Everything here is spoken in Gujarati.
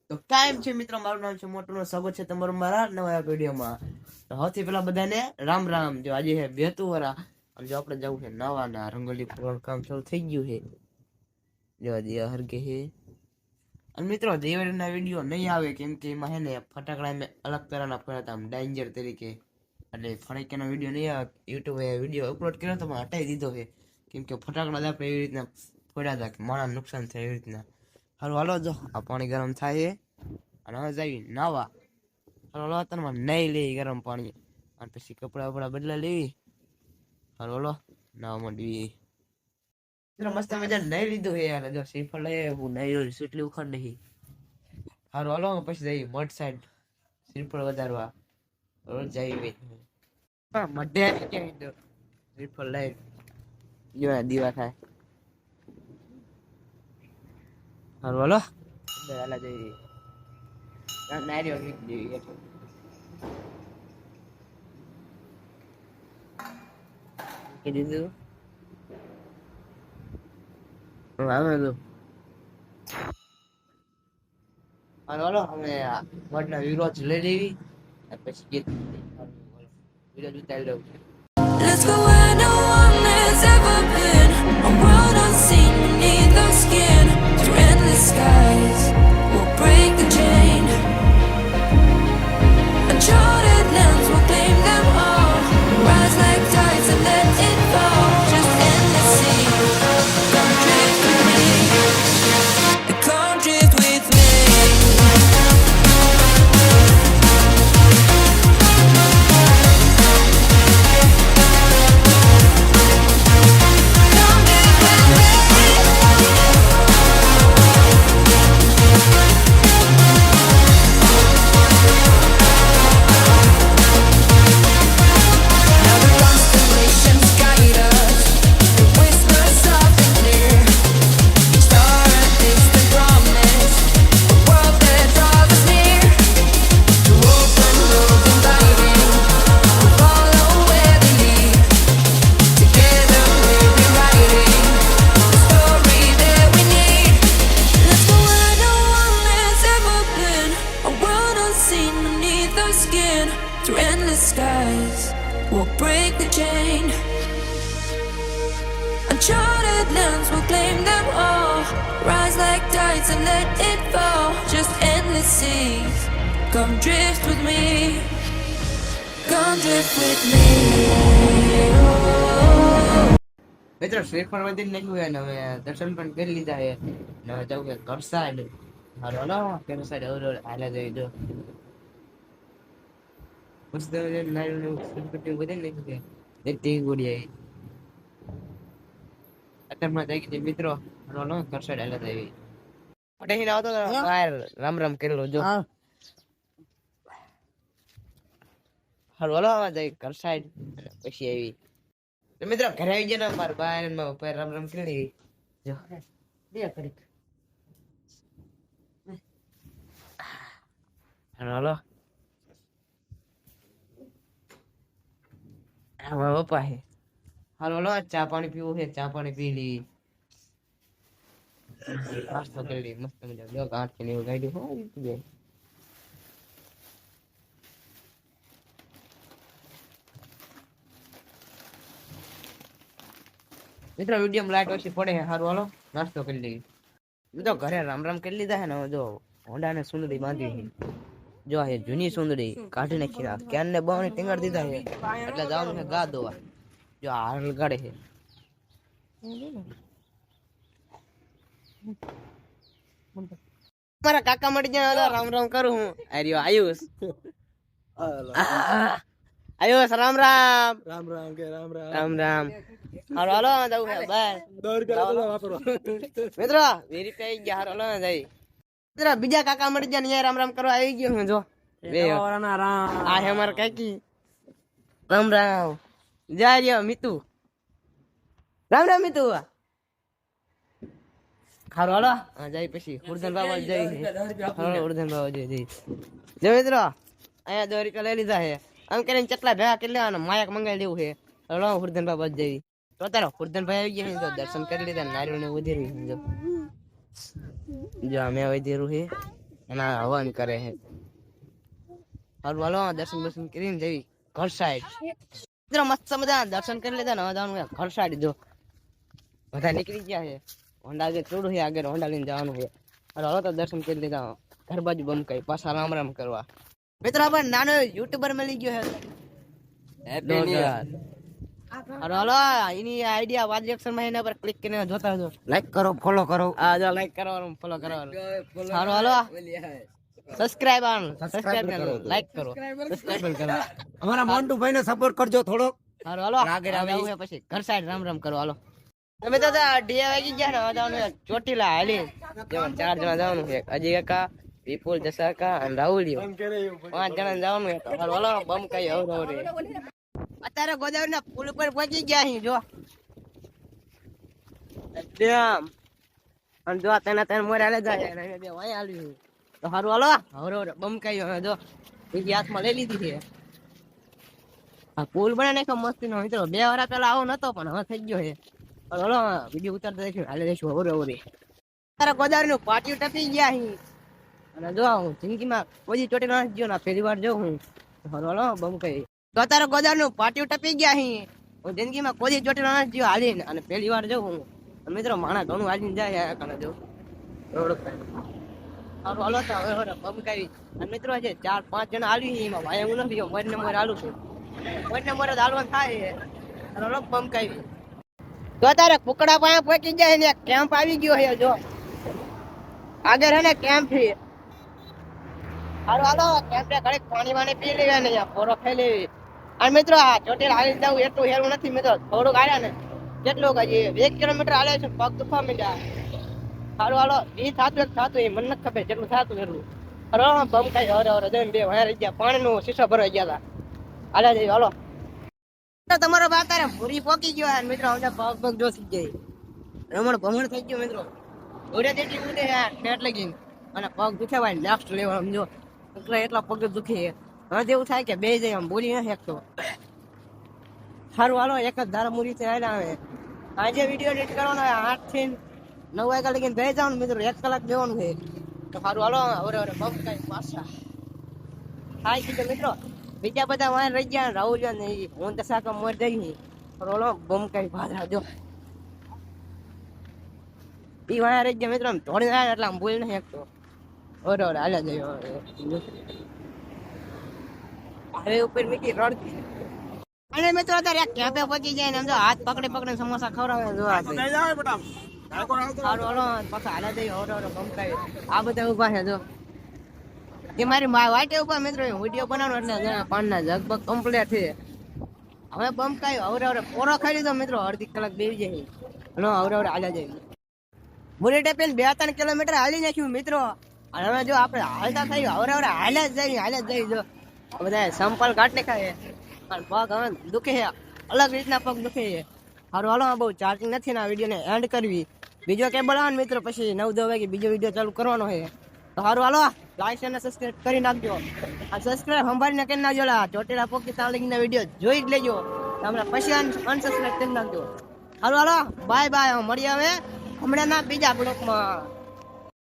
તો કાયમ છે મિત્રો, મારું નામ છે મોટુનો સ્વાગત છે તમારું મારા નવા વિડીયોમાં. તો સૌથી પહેલા બધાને રામ રામ. જો આજે છે બેતુવરા, જો આપણે જવું છે નવાના રંગોલી પૂરવાનું કામ શરૂ થઈ ગયું છે. જો દિયા હરગે છે. અને મિત્રો દિવાળીના વિડીયો નહીં આવે કેમ કે એમાં છે ને ફટાકડા મેં અલગ તરહના ફોડ્યા હતા ડેન્જર તરીકે, એટલે ફટાકડાનો વિડીયો નહીં આવે. યુટ્યુબે વિડીયો અપલોડ કર્યો તો પણ હટાવી દીધો છે કેમ કે ફટાકડા આપણે એવી રીતના ફોડ્યા હતા કે માણસ નુકસાન થાય એવી રીતના. હારું હાલો, જો આ પાણી ગરમ થાય છે અને હવે જઈ નાવા. હાલો અત્યારમાં નહીં લેવી ગરમ પાણી અને પછી કપડા બપડા બદલા લેવી. હાલો હાલો નાવા માંડવી. મસ્ત મજા નહીં લીધું છે યાર. જો શ્રીફળ લઈ હું નહીં સુટલી ઉખાડ નહીં. હારું હાલો પછી જઈ મઠ સાઈડ શ્રીફળ વધારવા રોજ જઈ પણ મઢે ક્યાં શ્રીફળ લઈ દીવા થાય. હારું હાલો હાલા જઈ નારિયેળ વીક દેવી કીધું હાલો હાલો અમે મઢના વિરોધ લઈ લેવી પછી વિરોધ ઉતારી લઉં. Let's go where no one has ever been. A world unseen beneath our skin. Through endless skies, we'll break the chain. Uncharted lands will claim them all. Rise like tides and let it fall. Just endless sea. Come drift with me. Come drift with me. Through endless skies, we'll break the chain. Uncharted lands will claim them all. Rise like tides and let it fall. Just endless seas. Come drift with me. Come drift with me. મિત્રો શ્રીફળ વધી નાખ્યું છે ને હવે દર્શન પણ કરી લીધા છે ને હવે જવું કે કરસાડ. હાલો હાલો કરસાડ હાલે જઈ દો મસ્ત નારિયેળ વધી નાખ્યું છે એક ગોળી આવી અત્યારમાં થઈ ગઈ મિત્રો. હાલો હાલો કરસાડ હાલે જઈ પટેલ આવતો બહાર રામ રામ કરેલો જો. હાલો હાલો આવા જઈ કરસાડ પછી આવી મિત્રો ઘરે આવી ગયા ને મારા બાય ને ઉપર રામ રામ કરી જો દે કરી. હાલો હા પપ્પા હે. હાલો હાલો ચા પાણી પીવું છે, ચા પાણી પી લી નાસ્તો કરી લી મસ્ત મજા. જો આઠ ને એવું ગાડી હોય મિત્રો વિડીયો લાઈટ ઓછી પડે. સારું હાલો નાસ્તો કરી લઈએ. મિત્રો ઘરે રામ રામ કરી લીધા છે ને જો હોન્ડા ને સુંદરી બાંધી જો હે જૂની સુંદરી કાઢી નાખી ક્યાર ને બાવણી ટીંગાડ દીધા છે એટલે જવાનું છે ગા દોવા. જો હાલ ગાડે છે મારા કાકા મળી જાય રામ રામ કરું હું. આર્યો આયુષ આયુષ રામ રામ રામ રામ કે રામ રામ રામ રામ. હાલો હાલો જવું છે બસ મિત્રો વેરી પે આવી ગયા. હાલો હાલો જઈ મિત્રો બીજા કાકા મળી ગયા ને રામ રામ કરવા આવી ગયો હું. જો આ હે મારા કાકી રામ રામ. જય રહ્યો મિતુ રામ રામ મિતુ. હાલો હાલો જઈ પછી ઉર્ધન બાબા જઈ ઉર્ધન બાબા જઈ જો મિત્રો અહીંયા 2 રૂપિયા લઈ લીધા છે આમ કરીને ચટલા ભેગા કરી લેવાના માયક મંગાવી લેવું છે. હલો ઉર્ધન બાબા જઈ તો તારો ઉર્ધનભાઈ આવી ગયા તો દર્શન કરી લીધા નારિયેળ ને વધેરું જો અમે વધેરું છે એના હવન કરે છે. હારું હાલો દર્શન બર્શન કરીને જવી ઘર સાઈડ. મિત્રો મસ્ત મજા દર્શન કરી લીધા ને હવે જવાનું ઘર સાઈડ. જો બધા નીકળી ગયા છે. હોન્ડા જે થોડું છે આગળ હોન્ડા લઈને જવાનું છે. હાલો તો દર્શન કરી લીધા ઘર બાજુ બંધ પાછા રામ રામ કરવા. મિત્રો આપણે નાનો યુટ્યુબર મળી ગયો છે. હાલો એની આઈડિયા વાદરેક્શન માં એના પર ક્લિક કરીને જોતા જો. લાઈક કરો, ફોલો કરો. હા જો લાઈક કરવાનું, ફોલો કરવાનું. સારું હાલો સબસ્ક્રાઇબ કરો, લાઈક કરો, સબસ્ક્રાઇબ કરો. અમારા મોન્ટુભાઈ ને સપોર્ટ કરજો થોડોક. સારું હાલો આવું છે પછી ઘર સાઈડ રામ રામ કરો. હાલો તમે તો ડીએ વાગી ગયા ને જવાનું ચોટીલા હાલી 4 જણા જવાનું છે. અજય કાકા, વિપુલ, જસાકા અને રાહુલિયો 5 જણા જવાનું છે. સારું હાલો બમ કઈ હવે અત્યારે ગોદાવરી ના પુલ ઉપર પહોંચી ગયા અહીં જો. ડેમ અને જો તને મોર હાલે જાય ને બે વાય આલ્યું તો સારું હાલો હવે બમ કઈ હવે જો બીજી હાથમાં લઈ લીધી છે. આ પુલ બને નાખ્યો મસ્તી નો મિત્રો. 2 વર્ષ પેલા આવો નતો પણ હવે થઈ ગયો છે. હાલો વિડીયો ઉતારતા દેખ્યું હાલે દેશું હવે તારા ગોદાવરી નું પાટિયું ટપી ગયા અહીં. અને જો હું જિંદગીમાં કોઈ ચોટી ના ગયો ના પહેલી વાર જોઉં હું. હાલો બમ કઈ તો તારા ગોદાવરી નું પાટિયું ટપી ગયા અહીં. હું જિંદગીમાં કોઈ ચોટી ના ગયો હાલીને અને પહેલી વાર જોઉં હું. મિત્રો માણા ઘણું હાલીને જાય કાને જો સારું હાલો તો હવે બમ કઈ. અને મિત્રો છે 4-5 જણા હાલી એમાં ભાઈ હું નથી મોર ને મોર હાલું છું. મોર ને મોર હાલવાનું થાય હાલો બમ કઈ. તો તારે કુકડા પાસે પહોંચી જાય ને કેમ્પ આવી ગયો છે જો આગળ હે ને કેમ્પ છે. હાલો હાલો કેમ્પ ને ઘડીક પાણી વાણી પી લેવા ને પોરો ખાઈ લેવી. અને મિત્રો આ ચોટીલા હાલી જવું એટલું હેરું નથી મિત્રો. થોડુંક હાલ્યા ને કેટલું હજી 1 કિલોમીટર હાલે છે પગ દુખવા માંડ્યા. સારું હાલો એ થતું એ મને નથી ખબર જેટલું થતું એટલું. હાલો બમ ખાઈ હરે જઈને 2 વાયા રહી ગયા. પાણી નું શીશા ભરવા ગયા હતા. હાલ્યા જઈએ હાલો. તમારો બા તારે ભૂરી પોકી ગયો મિત્રો. હવે પગ જોસી જાય રમણ ભમણ થઈ ગયો મિત્રો. ઓરે દેટી ઉડે નેટ લગી અને પગ દુખે ભાઈ નેક્સ્ટ લેવલ સમજો. એટલા પગ દુખે હવે એવું થાય કે બે જાય આમ બોલી નથી શકતો. સારું હાલો એક જ ધારા મુરી થી આવેલા આવે. આજે વિડીયો એડિટ કરવાનો 8 થી 9 વાગ્યા લગીને બે જવાનું મિત્રો. 1 કલાક બેવાનું છે તો સારું હાલો હવે બમ કઈ પાછા થાય કીધું મિત્રો. બીજા બધા વાય રહી ગયા રાહુલ ને હું તો સાકા મોર જઈ રોલો બમ કઈ ભાદરા જો ઈ વાય રહી ગયા મિત્રો. થોડી ના એટલે આમ ભૂલ નહીં શકતો. ઓરે હાલ્યા જયો હવે ઉપર મીકી રડતી. અને મિત્રો અત્યારે કેમ્પે પહોંચી જાય ને સમજો હાથ પકડી પકડીને સમોસા ખવડાવે જો સારું હાલો પાછા હાલ્યા જઈએ ઓરે બમ કઈ. આ બધા ઉભા છે જો એ મારી વાટે ઉપર મિત્રો વિડીયો બનાવવાનો એટલે પાનના લગભગ કમ્પ્લીટ છે. હવે બમ કાઈ હવે પોરો ખાઈ લીધો મિત્રો. અડધી કલાક બેસી જાય નો હવે હાલ્યા જાય. બુલેટે પેન 2-3 કિલોમીટર હાલી નાખ્યું મિત્રો. અને હવે જો આપણે હાલતા થયું હવે હાલ્યા જ જઈ જો બધા સંપલ કાઢને ખાય અને પગ હવે દુખે છે અલગ રીતના પગ દુખે છે. સારું હાલો બહુ ચાર્જિંગ નથી ને આ વિડીયોને એન્ડ કરવી. બીજો કેબલ આવે ને મિત્રો પછી 9-10 વાગે બીજો વિડીયો ચાલુ કરવાનો છે. તો સારું હાલો લાઈક અને સબસ્ક્રાઇબ કરી નાખજો. આ સબસ્ક્રાઇબ સંભાળીને કરી નાખજો. ચોટીલા પોકી તાલીગના વિડીયો જોઈ જ લેજો. તમને પછી અનસબસ્ક્રાઇબ કરી નાખજો. હાલો બાય બાય મળીએ હવે હમણાં ના બીજા બ્લોકમાં.